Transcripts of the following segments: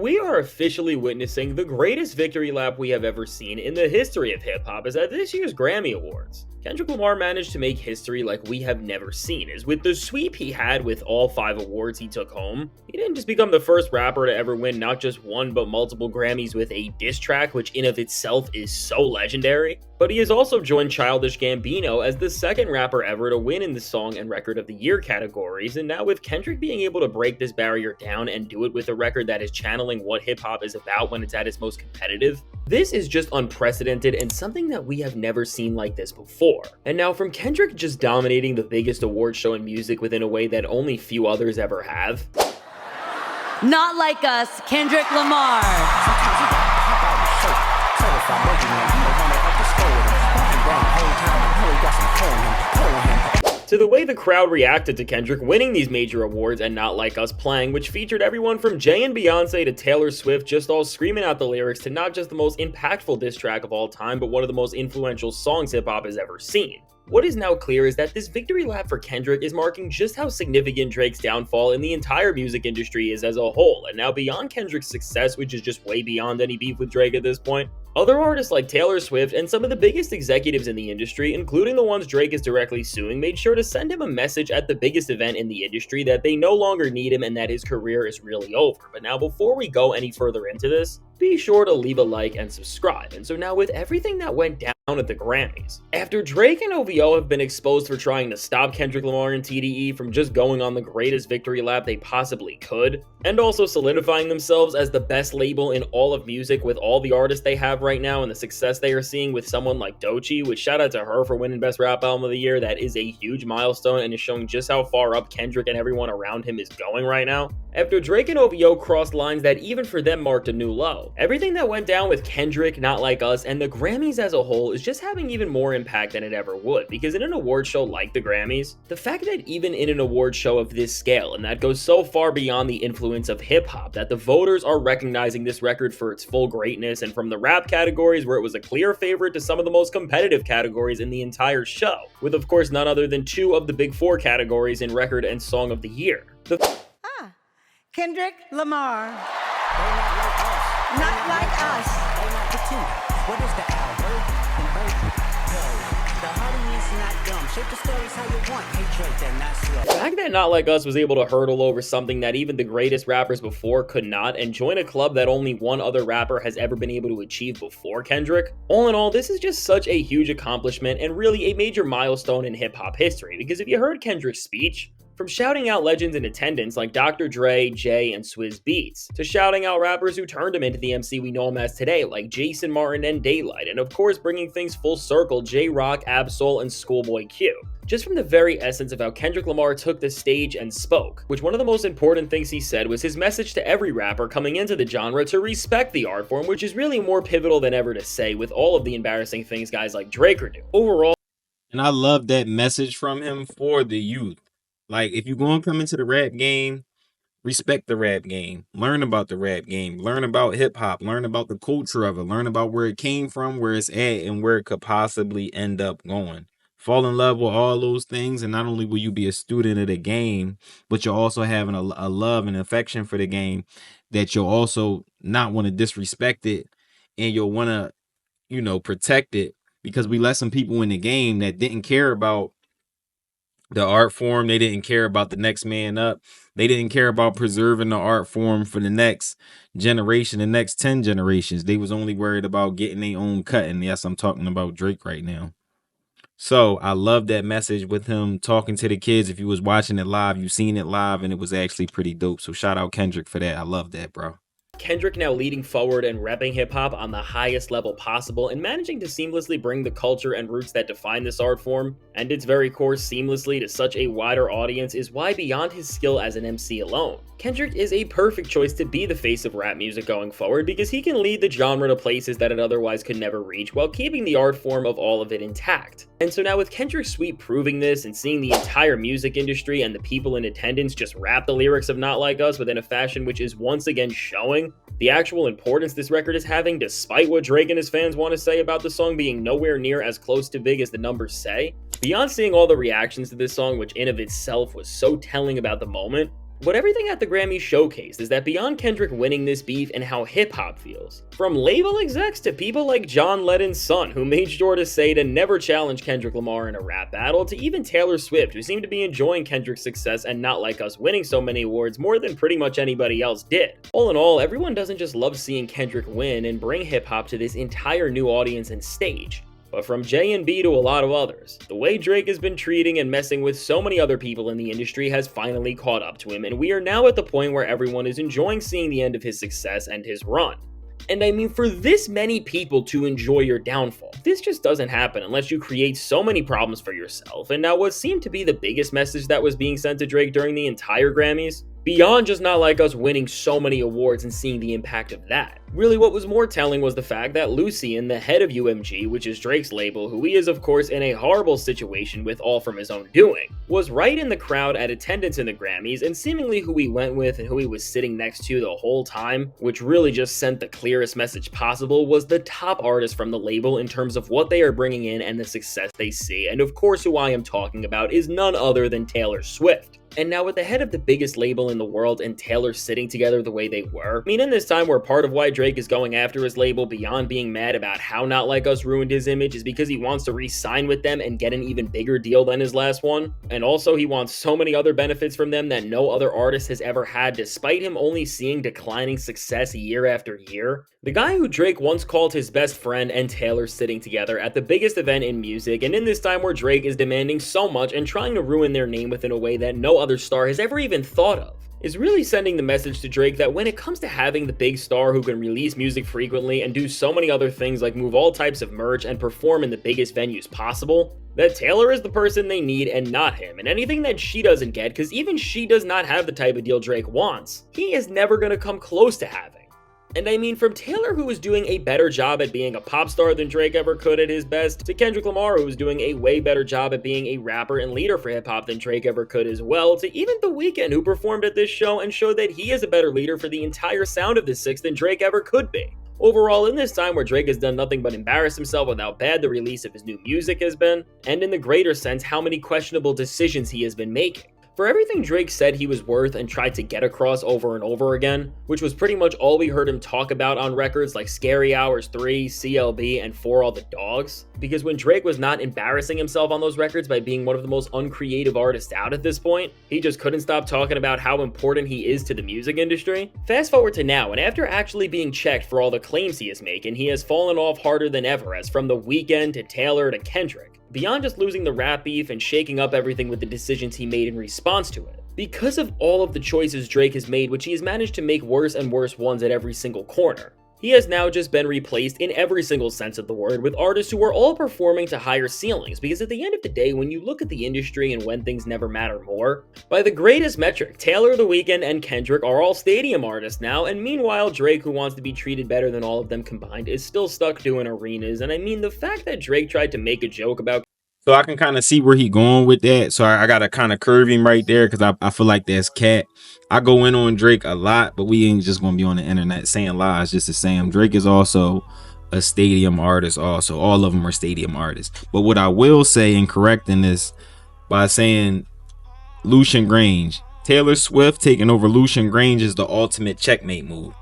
we are officially witnessing the greatest victory lap we have ever seen in the history of hip-hop is at this year's Grammy Awards. Kendrick Lamar managed to make history like we have never seen, as with the sweep he had with all 5 awards he took home, he didn't just become the first rapper to ever win not just one but multiple Grammys with a diss track, which in of itself is so legendary, but he has also joined Childish Gambino as the second rapper ever to win in the Song and Record of the Year categories, and now with Kendrick being able to break this barrier down and do it with a record that is channeling what hip-hop is about when it's at its most competitive, this is just unprecedented and something that we have never seen like this before. And now from Kendrick just dominating the biggest award show in music within a way that only few others ever have. Not like us, Kendrick Lamar. To the way the crowd reacted to Kendrick winning these major awards and Not Like Us playing, which featured everyone from Jay and Beyonce to Taylor Swift just all screaming out the lyrics to not just the most impactful diss track of all time, but one of the most influential songs hip-hop has ever seen. What is now clear is that this victory lap for Kendrick is marking just how significant Drake's downfall in the entire music industry is as a whole, and now beyond Kendrick's success, which is just way beyond any beef with Drake at this point, other artists like Taylor Swift and some of the biggest executives in the industry, including the ones Drake is directly suing, made sure to send him a message at the biggest event in the industry that they no longer need him and that his career is really over. But now before we go any further into this, be sure to leave a like and subscribe. And so now with everything that went down at the Grammys, after Drake and OVO have been exposed for trying to stop Kendrick Lamar and TDE from just going on the greatest victory lap they possibly could, and also solidifying themselves as the best label in all of music with all the artists they have right now and the success they are seeing with someone like Doechii, which shout out to her for winning Best Rap Album of the Year. That is a huge milestone and is showing just how far up Kendrick and everyone around him is going right now. After Drake and OVO crossed lines that even for them marked a new low, everything that went down with Kendrick, Not Like Us, and the Grammys as a whole is just having even more impact than it ever would, because in an award show like the Grammys, the fact that even in an award show of this scale, and that goes so far beyond the influence of hip-hop, that the voters are recognizing this record for its full greatness, and from the rap categories where it was a clear favorite to some of the most competitive categories in the entire show, with of course none other than 2 of the big 4 categories in Record and Song of the Year. Kendrick Lamar. Not like us. What is the The fact that Not Like Us was able to hurdle over something that even the greatest rappers before could not, and join a club that only one other rapper has ever been able to achieve before Kendrick, all in all, this is just such a huge accomplishment and really a major milestone in hip-hop history, because if you heard Kendrick's speech, from shouting out legends in attendance like Dr. Dre, Jay, and Swizz Beatz, to shouting out rappers who turned him into the MC we know him as today like Jason Martin and Daylight, and of course bringing things full circle, J-Rock, Ab-Soul, and Schoolboy Q. Just from the very essence of how Kendrick Lamar took the stage and spoke, which one of the most important things he said was his message to every rapper coming into the genre to respect the art form, which is really more pivotal than ever to say with all of the embarrassing things guys like Drake are doing. Overall, and I love that message from him for the youth. Like, if you're going to come into the rap game, respect the rap game. Learn about the rap game. Learn about hip-hop. Learn about the culture of it. Learn about where it came from, where it's at, and where it could possibly end up going. Fall in love with all those things, and not only will you be a student of the game, but you're also having a love and affection for the game that you'll also not want to disrespect it, and you'll want to, protect it, because we let some people in the game that didn't care about the art form. They didn't care about the next man up. They didn't care about preserving the art form for the next generation, the next 10 generations. They was only worried about getting their own cut. And yes, I'm talking about Drake right now. So I love that message with him talking to the kids. If you was watching it live, you seen it live, and it was actually pretty dope. So shout out Kendrick for that. I love that, bro. Kendrick now leading forward and repping hip-hop on the highest level possible and managing to seamlessly bring the culture and roots that define this art form and its very core seamlessly to such a wider audience is why, beyond his skill as an MC alone, Kendrick is a perfect choice to be the face of rap music going forward, because he can lead the genre to places that it otherwise could never reach while keeping the art form of all of it intact. And so now with Kendrick's sweep proving this and seeing the entire music industry and the people in attendance just rap the lyrics of Not Like Us within a fashion which is once again showing the actual importance this record is having, despite what Drake and his fans want to say about the song being nowhere near as close to big as the numbers say, beyond seeing all the reactions to this song, which in of itself was so telling about the moment, What everything at the Grammys showcased is that beyond Kendrick winning this beef and how hip-hop feels, from label execs to people like John Lennon's son, who made sure to say to never challenge Kendrick Lamar in a rap battle, to even Taylor Swift, who seemed to be enjoying Kendrick's success and not like us winning so many awards more than pretty much anybody else did. All in all, everyone doesn't just love seeing Kendrick win and bring hip-hop to this entire new audience and stage. But from J and B to a lot of others, the way Drake has been treating and messing with so many other people in the industry has finally caught up to him, and we are now at the point where everyone is enjoying seeing the end of his success and his run. And I mean, for this many people to enjoy your downfall, this just doesn't happen unless you create so many problems for yourself. And now what seemed to be the biggest message that was being sent to Drake during the entire Grammys, beyond just not like us winning so many awards and seeing the impact of that, really what was more telling was the fact that Lucien, the head of UMG, which is Drake's label, who he is of course in a horrible situation with all from his own doing, was right in the crowd at attendance in the Grammys, and seemingly who he went with and who he was sitting next to the whole time, which really just sent the clearest message possible, was the top artist from the label in terms of what they are bringing in and the success they see. And of course who I am talking about is none other than Taylor Swift. And now with the head of the biggest label in the world and Taylor sitting together the way they were, I mean, in this time where part of why Drake is going after his label beyond being mad about how Not Like Us ruined his image is because he wants to re-sign with them and get an even bigger deal than his last one. And also he wants so many other benefits from them that no other artist has ever had, despite him only seeing declining success year after year. The guy who Drake once called his best friend and Taylor sitting together at the biggest event in music, and in this time where Drake is demanding so much and trying to ruin their name within a way that no other star has ever even thought of, is really sending the message to Drake that when it comes to having the big star who can release music frequently and do so many other things like move all types of merch and perform in the biggest venues possible, that Taylor is the person they need and not him, and anything that she doesn't get, because even she does not have the type of deal Drake wants, he is never going to come close to having. And I mean, from Taylor, who was doing a better job at being a pop star than Drake ever could at his best, to Kendrick Lamar, who was doing a way better job at being a rapper and leader for hip-hop than Drake ever could as well, to even The Weeknd, who performed at this show and showed that he is a better leader for the entire sound of the Six than Drake ever could be. Overall, in this time where Drake has done nothing but embarrass himself with how bad the release of his new music has been, and in the greater sense, how many questionable decisions he has been making. For everything Drake said he was worth and tried to get across over and over again, which was pretty much all we heard him talk about on records like Scary Hours 3, CLB, and For All the Dogs, because when Drake was not embarrassing himself on those records by being one of the most uncreative artists out at this point, he just couldn't stop talking about how important he is to the music industry. Fast forward to now, and after actually being checked for all the claims he is making, he has fallen off harder than ever, as from The Weeknd to Taylor to Kendrick. Beyond just losing the rap beef and shaking up everything with the decisions he made in response to it. Because of all of the choices Drake has made, which he has managed to make worse and worse ones at every single corner, he has now just been replaced in every single sense of the word with artists who are all performing to higher ceilings, because at the end of the day, when you look at the industry and when things never matter more, by the greatest metric, Taylor, The Weeknd, and Kendrick are all stadium artists now, and meanwhile Drake, who wants to be treated better than all of them combined, is still stuck doing arenas. And I mean, the fact that Drake tried to make a joke about So I can kind of see where he going with that. So I got to kind of curve him right there because I feel like that's cat. I go in on Drake a lot, but we ain't just going to be on the internet saying lies just to say him. Drake is also a stadium artist also. All of them are stadium artists. But what I will say in correcting this by saying Lucian Grange. Taylor Swift taking over Lucian Grange is the ultimate checkmate move.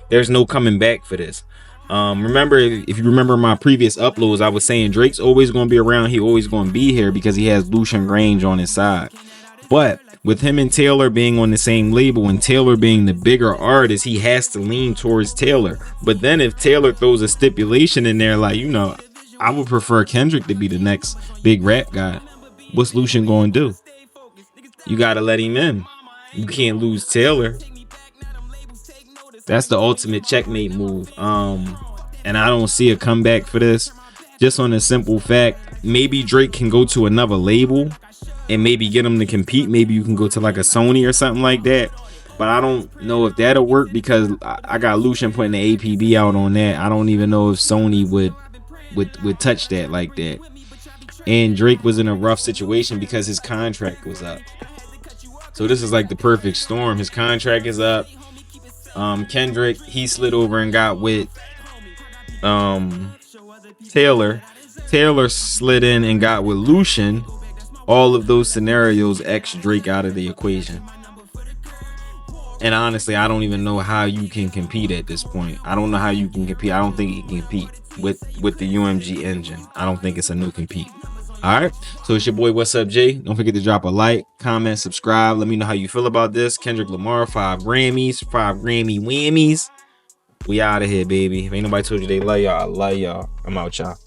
There's no coming back for this. Remember, if you remember my previous uploads, I was saying Drake's always going to be around. He always going to be here because he has Lucian Grange on his side. But with him and Taylor being on the same label and Taylor being the bigger artist, he has to lean towards Taylor. But then if Taylor throws a stipulation in there, like, you know, I would prefer Kendrick to be the next big rap guy, what's Lucian going to do? You got to let him in. You can't lose Taylor. That's the ultimate checkmate move. And I don't see a comeback for this. Just on a simple fact, maybe Drake can go to another label and maybe get him to compete. Maybe you can go to like a Sony or something like that. But I don't know if that'll work because I got Lucian putting the APB out on that. I don't even know if Sony would touch that like that. And Drake was in a rough situation because his contract was up. So this is like the perfect storm. His contract is up. Kendrick, he slid over and got with Taylor. Taylor slid in and got with Lucian. All of those scenarios X Drake out of the equation. And honestly, I don't even know how you can compete at this point. I don't know how you can compete. I don't think you can compete with the UMG engine. I don't think it's a new compete. All right. So it's your boy, What's Up, Jay? Don't forget to drop a like, comment, subscribe. Let me know how you feel about this. Kendrick Lamar, 5 Grammys, 5 Grammy whammies. We out of here, baby. If ain't nobody told you they love y'all, I love y'all. I'm out, y'all.